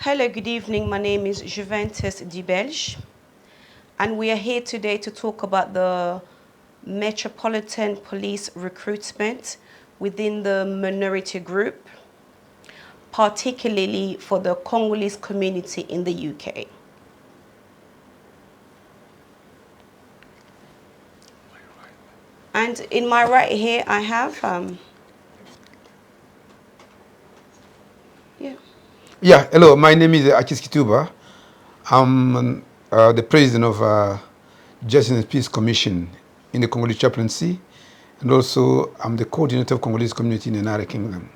Hello, good evening. My name is Juventus Dibelge, and we are here today to talk about the Metropolitan Police recruitment within the minority group, particularly for the Congolese community in the UK. And in my right here, I have, yeah. Yeah, hello, my name is Akis Kituba. I'm the president of Justice and Peace Commission in the Congolese chaplaincy, and also I'm the coordinator of Congolese community in the United Kingdom.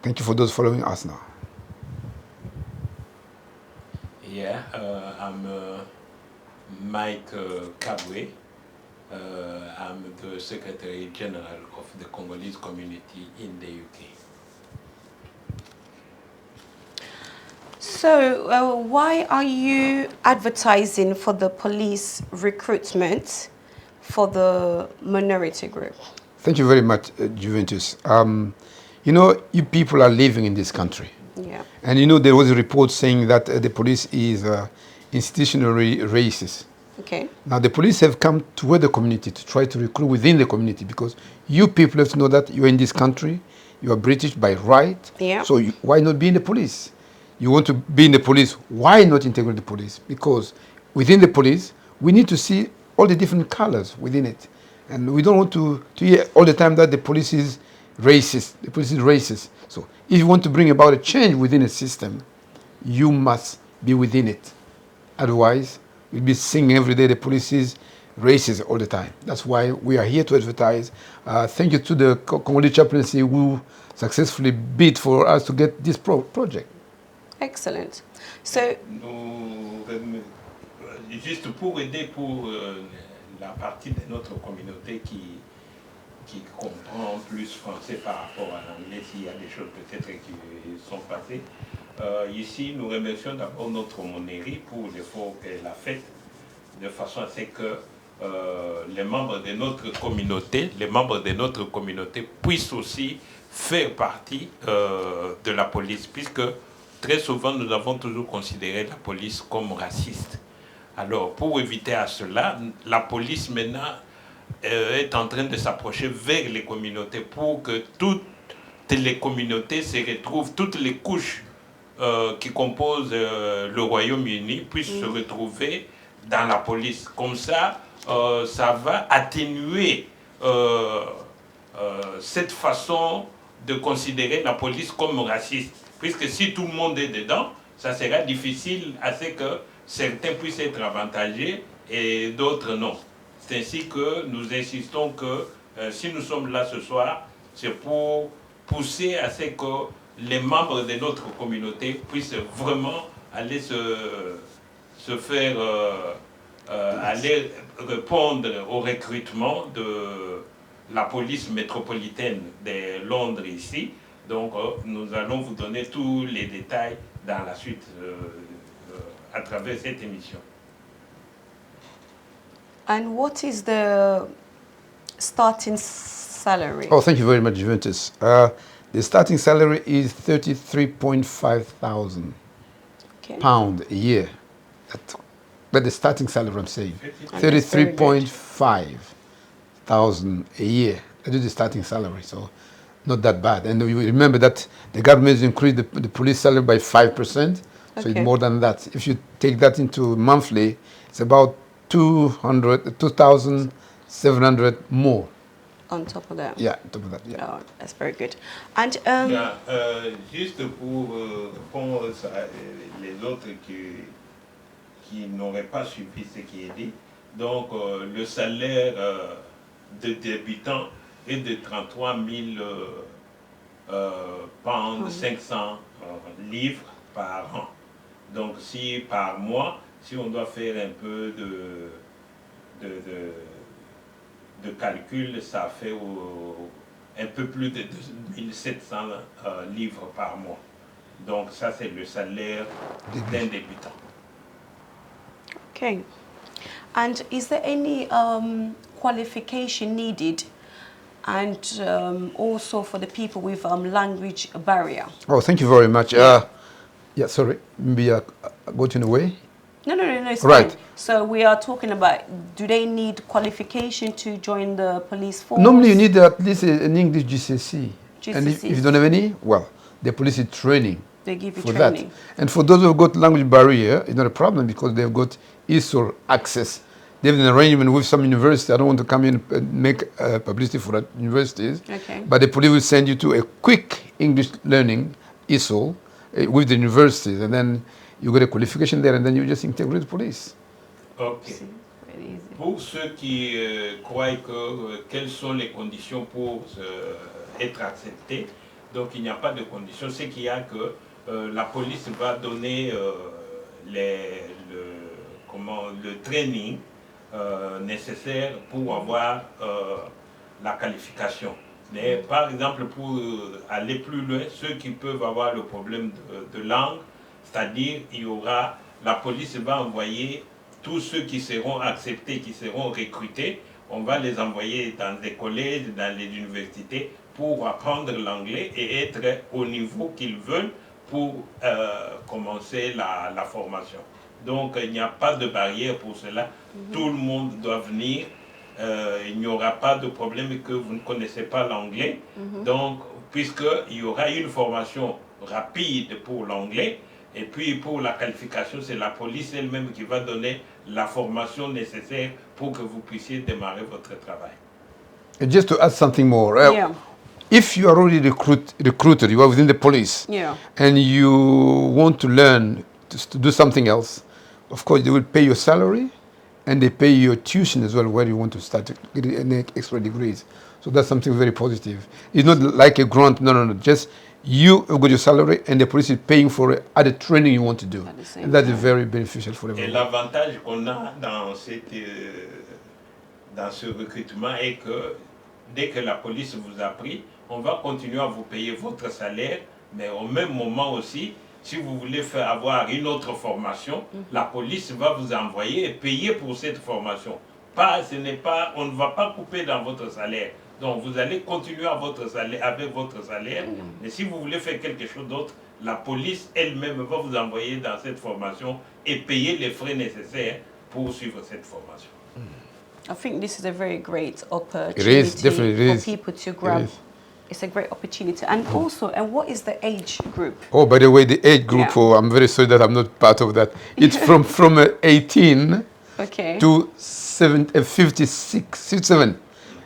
Thank you for those following us now. Yeah, I'm Mike Kabwe. I'm the Secretary General of the Congolese community in the UK. So, why are you advertising for the police recruitment for the minority group? Thank you very much, Juventus. You know, you people are living in this country. Yeah. And you know, there was a report saying that the police is institutionally racist. Okay. Now, the police have come toward the community to try to recruit within the community because you people have to know that you're in this country, you are British by right, Yeah. so why not be in the police? You want to be in the police, why not integrate the police? Because within the police, we need to see all the different colors within it. And we don't want to hear all the time that the police is racist, the police is racist. So if you want to bring about a change within a system, you must be within it. Otherwise, we'll be singing every day the police is racist all the time. That's why we are here to advertise. Thank you to the Congolese chaplaincy who successfully bid for us to get this project. Excellent. So, Juste pour aider pour la partie de notre communauté qui comprend plus français par rapport à l'anglais, s'il y a des choses peut-être qui sont passées. Ici, nous remercions d'abord notre monnerie pour l'effort qu'elle a fait, de façon à ce que les membres de notre communauté puissent aussi faire partie de la police, puisque très souvent nous avons toujours considéré la police comme raciste. Alors, pour éviter à cela, la police maintenant est en train de s'approcher vers les communautés pour que toutes les communautés se retrouvent, toutes les couches qui composent le Royaume-Uni puissent se retrouver dans la police. Comme ça, ça va atténuer cette façon de considérer la police comme raciste. Puisque si tout le monde est dedans, ça sera difficile à ce que certains puissent être avantagés et d'autres non. C'est ainsi que nous insistons que si nous sommes là ce soir, c'est pour pousser à ce que les membres de notre communauté puissent vraiment aller se faire aller répondre au recrutement de la police métropolitaine de Londres ici. Donc nous allons vous donner tous les détails dans la suite à travers cette émission. and what is the starting salary? Oh, thank you very much, Juventus. The starting salary is 33,500 Okay. pound a year. That's the starting salary I'm saying. And that's very good. 33,500 a year. That is the starting salary, so not that bad. And you remember that the government has increased the police salary by 5%, so Okay. it's more than that. If you take that into monthly, it's about 2,700 more. On top of that? Yeah, on top of that, yeah. Oh, that's very good. And Yeah, juste pour répondre les autres qui n'auraient pas suivi ce qui est dit. Donc, le salaire de débutant est de 33 000 pounds, 500 livres par an. Donc, si par mois, si on doit faire un peu de calcul, ça fait un peu plus de 2700 livres par mois. Donc ça, c'est le salaire d'un débutant. okay. And is there any qualification needed, and also for the people with language barrier? Oh, thank you very much. Yeah. Yeah, sorry. Maybe I got in the way. No, it's Right. fine. So we are talking about, do they need qualification to join the police force? Normally, you need at least an English GCSE. And if you GCSEs. don't have any, well, the police is training They give you for training. that. And for those who have got language barrier, it's not a problem because they've got ESOL access. They have an arrangement with some university. I don't want to come in and make publicity for that universities. Okay. But the police will send you to a quick English learning ESOL with the universities. And then you get a qualification there and then you just integrate the police. Ok. Very easy. Pour ceux qui croient que quelles sont les conditions pour être accepté, donc il n'y a pas de conditions. Ce qu'il y a que la police va donner le training nécessaire pour avoir la qualification. Mais par exemple, pour aller plus loin, ceux qui peuvent avoir le problème de langue, c'est-à-dire la police va envoyer tous ceux qui seront acceptés, qui seront recrutés, on va les envoyer dans des collèges, dans les universités pour apprendre l'anglais et être au niveau qu'ils veulent pour commencer la formation. Donc il n'y a pas de barrière pour cela. Tout le monde doit venir. Il n'y aura pas de problème que vous ne connaissez pas l'anglais. Donc, puisqu'il y aura une formation rapide pour l'anglais, et puis pour la qualification, c'est la police elle-même qui va donner la formation nécessaire pour que vous puissiez démarrer votre travail. And just to add something more, Yeah. if you are already recruited, you are within the police, Yeah. and you want to learn to do something else, of course they will pay your salary, and they pay your tuition as well where you want to start to get any extra degrees. So that's something very positive. It's not like a grant, no. Just you have got your salary and the police is paying for it at the training you want to do. At the same And that is time. very beneficial for Et everyone. l'avantage qu'on a dans ce recrutement est que dès que la police vous a pris, on va continuer à vous payer votre salaire, mais au même moment aussi, si vous voulez avoir une autre formation, la police va vous envoyer et payer pour cette formation. On ne va pas couper dans votre salaire. Donc vous allez continuer avec votre salaire, mais si vous voulez faire quelque chose d'autre, la police elle-même va vous envoyer dans cette formation et payer les frais nécessaires pour suivre cette formation. I think this is a very great opportunity definitely it for is. people to grab. It's a great opportunity. And also, and what is the age group? Oh, by the way, the age group, Yeah. I'm very sorry that I'm not part of that. It's from 18 Okay. to 57.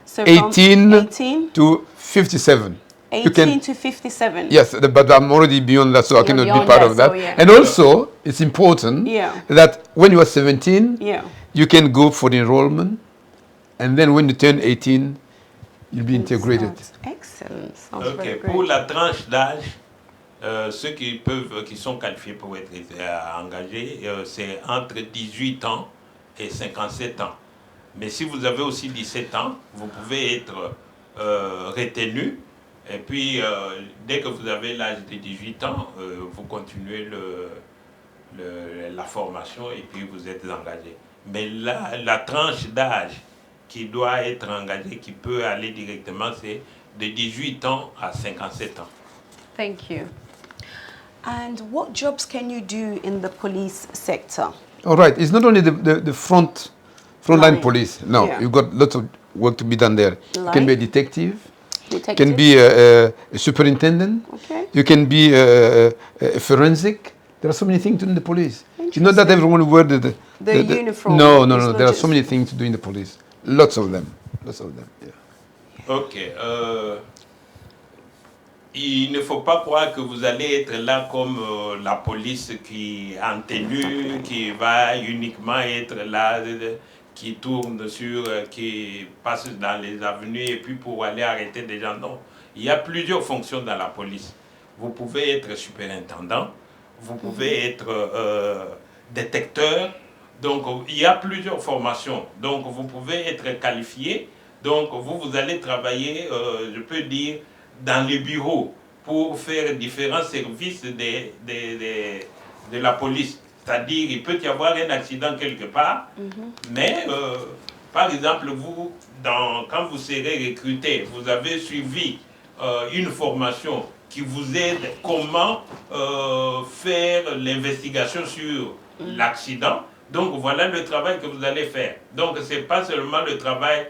So 18 from 18, to 57. 18 to 57. Yes, but I'm already beyond that, so I You're cannot be beyond part that, of that. so yeah. And also, it's important Yeah. that when you are 17, Yeah. you can go for the enrollment, and then when you turn 18, you'll be integrated. Excellent. Sounds very Ok, great. pour la tranche d'âge, ceux qui sont qualifiés pour être engagés, c'est entre 18 ans et 57 ans. Mais si vous avez aussi 17 ans, vous pouvez être retenu. Et puis, dès que vous avez l'âge de 18 ans, vous continuez la formation et puis vous êtes engagé. Mais la tranche d'âge qui doit être engagée, qui peut aller directement, c'est de 18 ans à 57 ans. Thank you. And what jobs can you do in the police sector? All right, it's not only the frontline Line. police. No, Yeah. you've got lots of work to be done there. You can be a Like? detective, Detective? can be a superintendent, Okay. you can be a forensic. There are so many things to do in the police. It's not that everyone wear the uniform. No, It's not there are just- so many things to do in the police. Lots of them. Yeah. Ok. Il ne faut pas croire que vous allez être là comme la police qui est en tenue, qui va uniquement être là, qui tourne qui passe dans les avenues et puis pour aller arrêter des gens. Non. Il y a plusieurs fonctions dans la police. Vous pouvez être superintendant, vous pouvez être détecteur. Donc, il y a plusieurs formations. Donc, vous pouvez être qualifié. Donc, vous allez travailler, je peux dire, dans les bureaux pour faire différents services de la police. C'est-à-dire, il peut y avoir un accident quelque part, mais, par exemple, quand vous serez recruté, vous avez suivi une formation qui vous aide comment faire l'investigation sur l'accident. Donc voilà le travail que vous allez faire. Donc c'est pas seulement le travail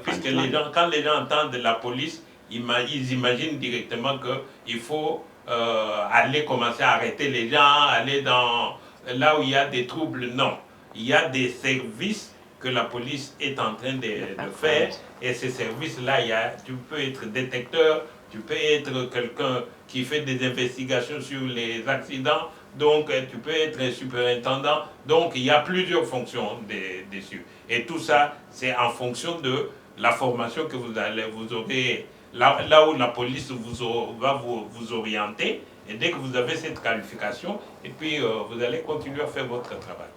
puisque les gens, quand les gens entendent la police, ils imaginent directement qu'il faut aller commencer à arrêter les gens, aller dans là où il y a des troubles. Non, il y a des services que la police est en train de faire, et ces services-là, tu peux être détecteur, tu peux être quelqu'un qui fait des investigations sur les accidents, donc tu peux être un superintendant. Donc il y a plusieurs fonctions dessus. Et tout ça, c'est en fonction de la formation que vous aurez, là où la police va vous orienter. Et dès que vous avez cette qualification, et puis vous allez continuer à faire votre travail.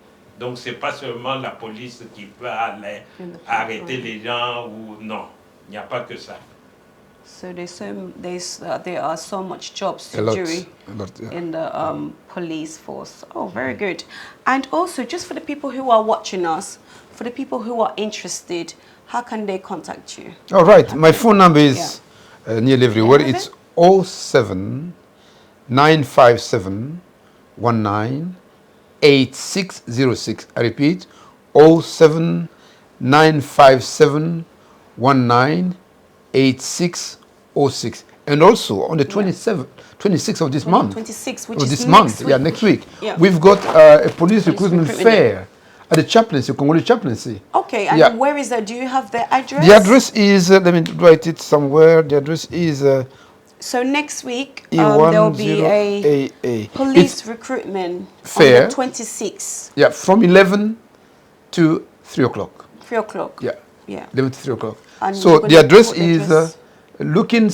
Donc ce n'est pas seulement la police qui peut aller arrêter les gens ou non. Il n'y a pas que ça. So there are so much jobs to A lot, do yeah. in the police force. Oh, very good. And also, just for the people who are watching us, for the people who are interested, how can they contact you? All right, my phone number is nearly everywhere. Yeah. It's 07 957 19 8606. I repeat, 07 957 19 8606. And also on the 26th of this month. 26, which of is this next month, week. yeah, next week. Yeah. We've got a police recruitment fair at the chaplaincy, Congolese chaplaincy. Okay, and Yeah. where is that? Do you have the address? The address is, let me write it somewhere. The address is So next week, there will be a E10AA. police recruitment fair. on the 26th, Yeah, from 11 to 3 o'clock. 3 o'clock. Yeah, Yeah. 11 to 3 o'clock. And So you're the gonna address put the is address? Looking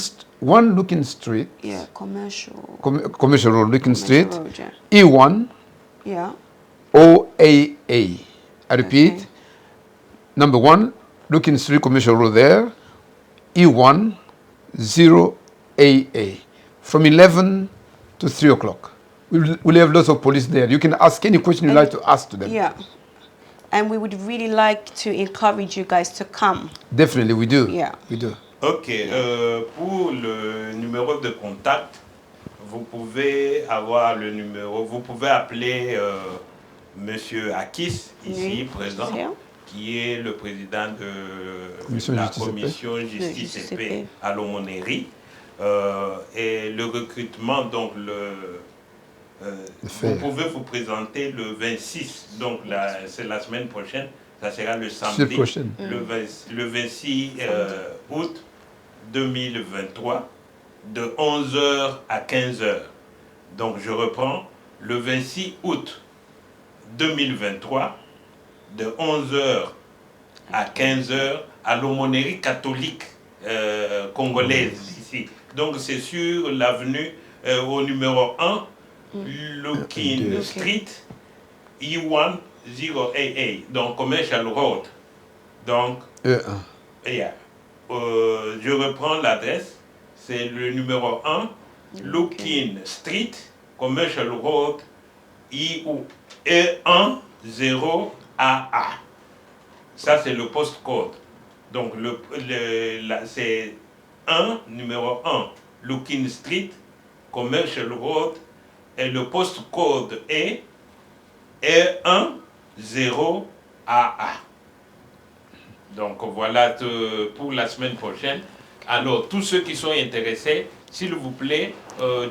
Street, Yeah, commercial. Commercial Road, Looking Street, Road, yeah. E1 Yeah. OAA. I repeat, Okay. number 1, Looking Street, Commercial Road there, E1 0AA, from 11 to 3 o'clock. We'll have lots of police there. You can ask any question you like to ask to them. Yeah. And we would really like to encourage you guys to come. Definitely, we do. Yeah. We do. Ok, pour le numéro de contact, vous pouvez avoir le numéro, vous pouvez appeler Monsieur Akis, ici Oui, présent, c'est bien. qui est le président de Commission la Justice et Paix. commission Justice et Justice et Paix Paix. à l'aumônerie. Et le recrutement, donc vous pouvez vous présenter le 26, donc c'est la semaine prochaine, ça sera le samedi, le 26 août 2023, de 11h à 15h. Donc je reprends, le 26 août 2023, de 11h à 15h, à l'aumônerie catholique congolaise ici. Donc c'est sur l'avenue au numéro 1, Looking Street, E1 0AA, donc Commercial Road. Donc, yeah. Je reprends l'adresse, c'est le numéro 1, Looking Street, Commercial Road, E1 0AA. Ça, c'est le postcode. Donc, c'est 1, numéro 1, Looking Street, Commercial Road, et le postcode est E10AA. Donc voilà pour la semaine prochaine. Alors tous ceux qui sont intéressés, s'il vous plaît,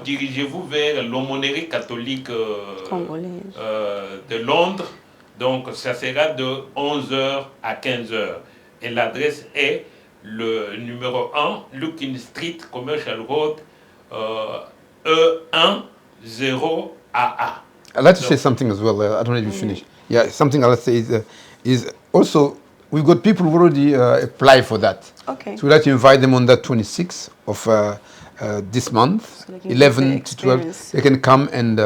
dirigez-vous vers l'aumônerie catholique de Londres. Donc ça sera de 11h à 15h. Et l'adresse est le numéro 1, Looking Street, Commercial Road, E10AA. I'd like to say something as well. I don't know if you finished. Yeah, something I'd like to say is also, we've got people who already apply for that. Okay. So we'd like to invite them on that 26th of this month, So 11 to 12. They can come and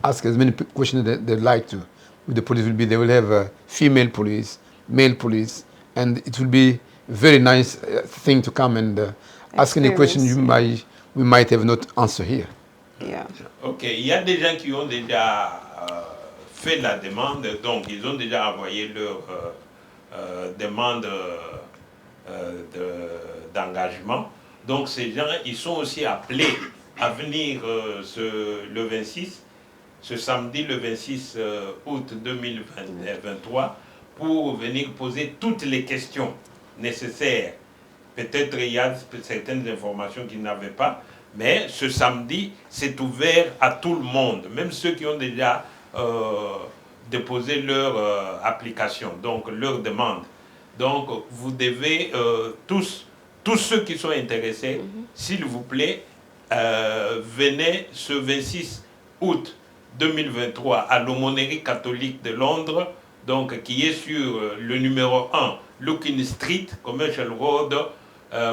ask as many questions that they'd like to. The police will be, they will have a female police, male police, and it will be a very nice thing to come and ask any question we might have not answered here. Yeah. Ok, il y a des gens qui ont déjà fait la demande, donc ils ont déjà envoyé leur demande d'engagement. Donc ces gens, ils sont aussi appelés à venir le 26, ce samedi le 26 août 2023, pour venir poser toutes les questions nécessaires. Peut-être il y a certaines informations qu'ils n'avaient pas, mais ce samedi, c'est ouvert à tout le monde, même ceux qui ont déjà déposé leur application, donc leur demande. Donc, vous devez tous ceux qui sont intéressés, s'il vous plaît, venez ce 26 août 2023 à l'aumônerie catholique de Londres, donc qui est sur le numéro 1, Looking Street, Commercial Road,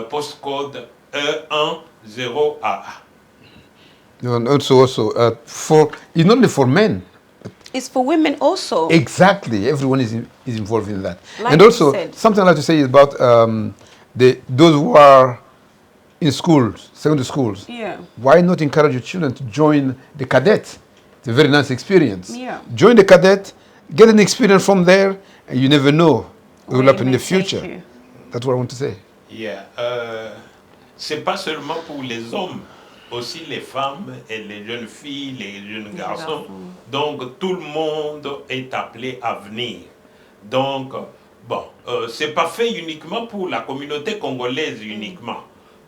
postcode E10AA. And also, it's not only for men. It's for women also. Exactly, everyone is involved in that. Like And also, you said. something I'd like to say is about those who are in schools, secondary schools. Yeah. Why not encourage your children to join the cadet? It's a very nice experience. Yeah. Join the cadet, get an experience from there, and you never know what will Where happen in it the may take future. you. That's what I want to say. Yeah. C'est pas seulement pour les hommes, aussi les femmes et les jeunes filles, les jeunes garçons. Donc tout le monde est appelé à venir. Donc, bon, c'est pas fait uniquement pour la communauté congolaise uniquement,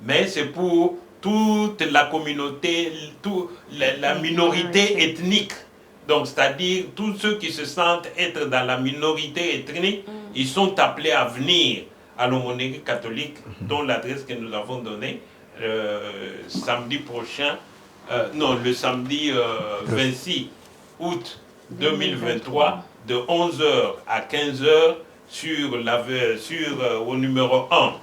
mais c'est pour toute la communauté, la minorité ethnique. Donc, c'est-à-dire tous ceux qui se sentent être dans la minorité ethnique, ils sont appelés à venir à l'aumônerie catholique, dont l'adresse que nous avons donnée samedi prochain, non, le samedi 26 août 2023, de 11h à 15h au numéro 1,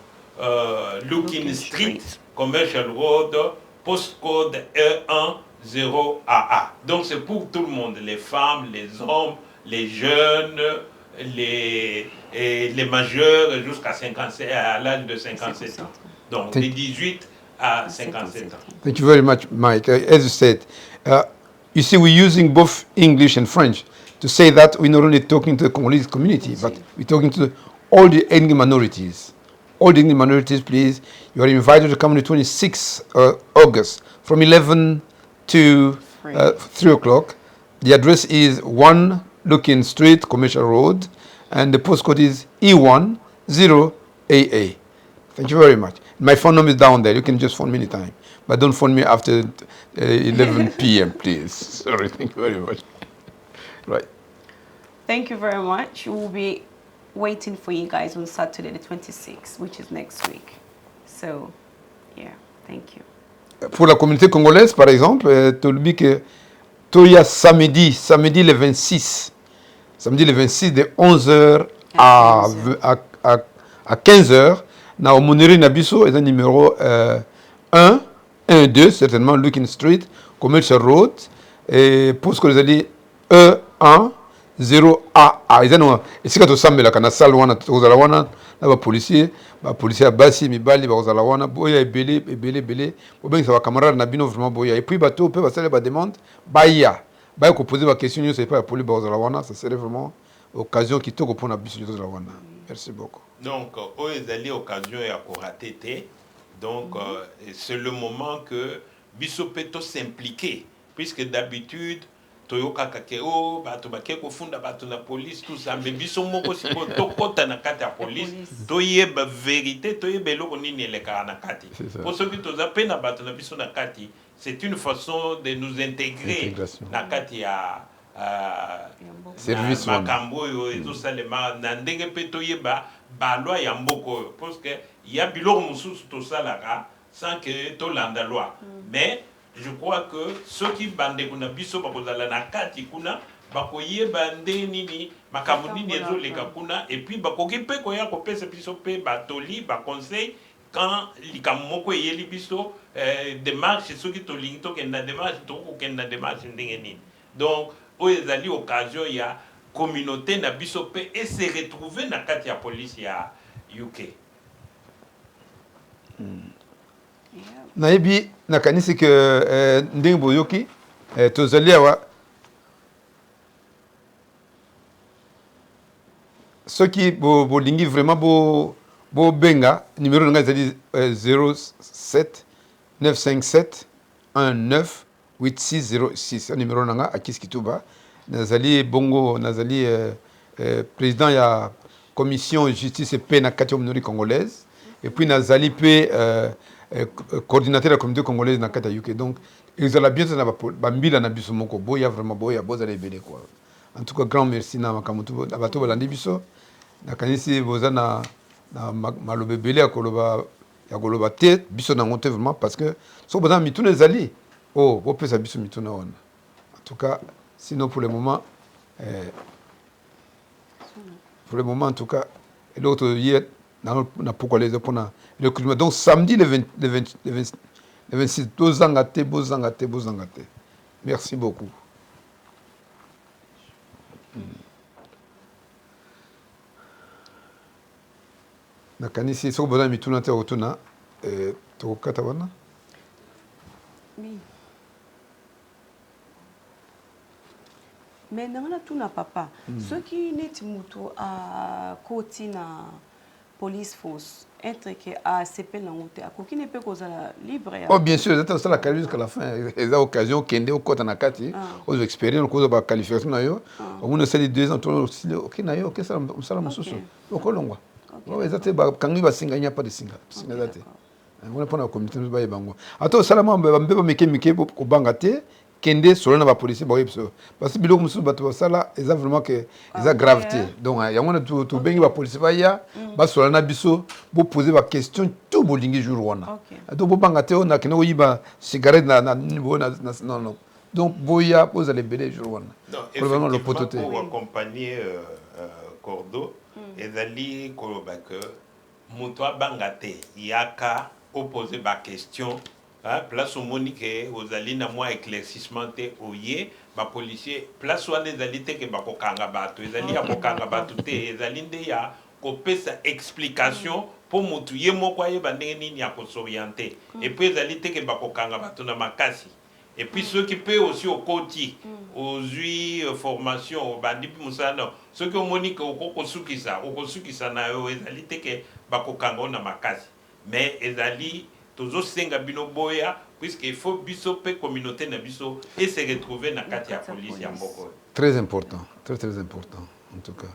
Looking Street, Commercial Road, postcode E10AA. Donc c'est pour tout le monde, les femmes, les hommes, les jeunes, les majeurs jusqu'à l'âge de 57 ans. Donc de 18 à 57 ans. Thank you very much, Mike. As you said, you see, we're using both English and French to say that we're not only talking to the Congolese community, but we're talking to all the ethnic minorities. All the ethnic minorities, please. You are invited to come on the 26th August from 11 to 3 o'clock. The address is 1 Looking Street, Commercial Road, and the postcode is E10AA. Thank you very much. My phone number is down there. You can just phone me anytime. But don't phone me after 11 p.m., please. Sorry, thank you very much. Right. Thank you very much. We'll be waiting for you guys on Saturday the 26th, which is next week. So, yeah, thank you. Pour la communauté congolaise, par exemple, tu que il y a samedi le 26. Samedi le 26 de 11h à 15h. Na aumônerie Nabiso est un numéro 112, certainement, Looking Street, Commercial Road, et pour ce que vous avez dit, E10AA. Et si vous avez la salle, vous avez un policier à Bassi, Mibali, vous avez un boya, belé, vous avez un camarade Nabino, vraiment boya. Et puis, vous avez une demande, baya. Baya, vous posez la question, vous savez pas, vous avez ça serait vraiment l'occasion qui te pour la Nabiso. Merci beaucoup. Donc, aux occasion et à Koratete, donc c'est le moment que Bissopeto s'impliquer, puisque d'habitude, Toyoka Kakeo, Batobake Kofunda, Batona police, tout ça, mais Bissomoko Sibo, Tokota Nakata police, Toyeb vérité, Toyeb Lokonini le Karanakati. Pour ceux qui ont appelé Batona Bissonakati, c'est une façon de nous intégrer Nakati à service makambo yo ezosalema na ndenge mpe toyeba balwa ya mboka oyo parce que ya biloko mosusu tosalaka sans que tolanda loi mais je crois que soki bandeko na biso bakozala na kati kuna bakoyeba nde nini makambo nini ezoleka kuna et puis bakoki mpe koya kopesa biso mpe batoli baconseil quand likambo moko eyeli biso démarche soki tolingi tokenda démarche tokokenda démarche ndenge nini donc ezali occasion ya communauté na biso pe et se retrouver na kati ya police ya UK. Nayebi nakanisi que ndenge boyoki tozali awa soki bolingi vraiment bo benga numéro nga ezali 07 957 198606 numéro nanga Akis Kituba nazali bongo nazali président ya commission justice et paix na kati ya congolaise et puis nazali pe coordinateur de la communauté congolaise na kati ya UK donc ezala bientôt na ba mbila na biso moko boya vraiment boya bozala ebele quoi en tout cas grand merci na makamutu na bato balandi biso na kanisi boza na malobe ebele ya koloba te biso nango te vraiment parce que so boza mituna ezali oh bopesa biso mituna wana en tout cas sinon pour le moment en tout cas et l'autre hier na pourquoi les pour na le climat donc samedi le 26 bozangate merci beaucoup. Nakanisi so boza mituna te otuna to kata wana oui mais nangana tuna papa ceux qui neti muto a koti na police force entre que a CP na ngote akoki ne pe kozala libre oh bien sûr c'est ça la carrière jusqu'à la fin les occasions kende au kota na kati aux expériences ko ba qualification na yo au moins c'est 2 ans to OK na yo OK ça musala mususu okolongwa ouais exactement ba kangi ba singa nya pas de singa zate on pona communauté ba yebango ato salama mbeba meke ko banga te kende solo na ba policier ba yebso parce que biloko mususu bato basala eza vraiment que eza gravité donc yango na to bengi ba policier ba ya ba solo na biso bo poser ba question tout bolingi jour wana ato bo banga te on a keno yiba cigarette na niveau na non donc boya poser les bébés jour wana vraiment le pototé pour accompagner Cordo ezali koloba que moto abanga te yaka opposer ba question. Place au monique aux alines à moi éclaircissement te oye ba policier place où les alites que ba kokanga bato les alines à kokanga bato te les alines ya kopesa explication pour motuye moko ye bandenge nini ya s'orienter et puis les alites que ba kokanga bato na makasi et puis ceux qui peuvent aussi au côté aux huit formation au bandi musana ceux qui au monique au kokosukisa na yo les alites que ba kokanga na makasi mais les alites toujours senga bino boya puisqu'il faut biso pe communauté na biso et se retrouver na kati ya police ya mboko très important en tout cas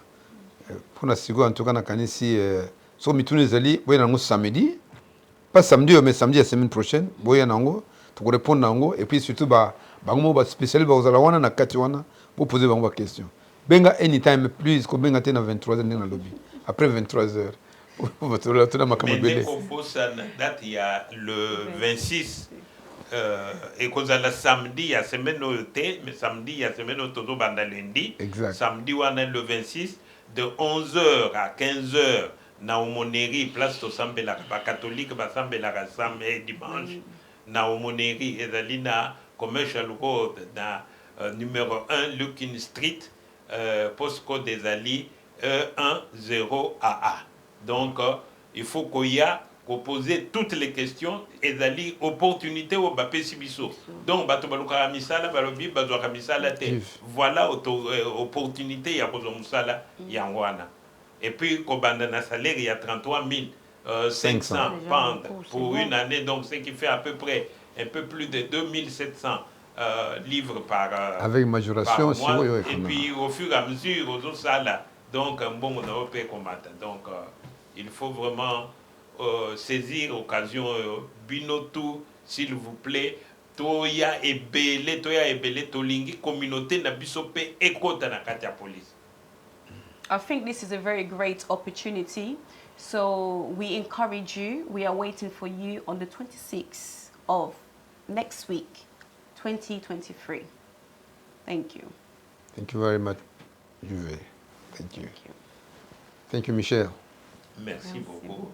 pour na sigo en tout cas na kanisi so mituni zali boya nango samedi pas samedi mais samedi la semaine prochaine boya nango to répondre nango et puis surtout bango ba spécial ba ozala wana na kati wana pour poser bango ba question benga anytime plus ko benga te na 23h na lobby après 23h mais dès qu'on pose la date, il y a le 26 et qu'on a le samedi, il y a semaine au thé, mais samedi, il y a semaine au todo banda lundi. Samedi, on a le 26 de 11h à 15h na Omoneri, place au Sambela, catholique, Sambela, samedi dimanche, na Omoneri, et Zalina Commercial Road, na numéro 1, Lukin Street, postcode des Ali, 10AA. Donc, il faut qu'on y a poser toutes les questions et d'aller opportunité au Bapé Sibiso. Donc, Batobaluka Misala, Balobi, Bazoka Misala, voilà opportunité, à Musala, Yangwana. Et puis, Kobanda salaire, il y a 33 500 pounds pour une année, donc ce qui fait à peu près un peu plus de 2700 livres par majoration par mois. Et puis, au fur et à mesure, aux autres salles, donc, un bon combattant. Donc, il faut vraiment saisir l'occasion. Binotou, s'il vous plaît. Toya ebele, tolingi, communauté na bisope ekota na kati ya police. I think this is a very great opportunity. So we encourage you. We are waiting for you on the 26th of next week, 2023. Thank you. Thank you very much, Juve. Thank you. Thank you, Michel. Merci beaucoup.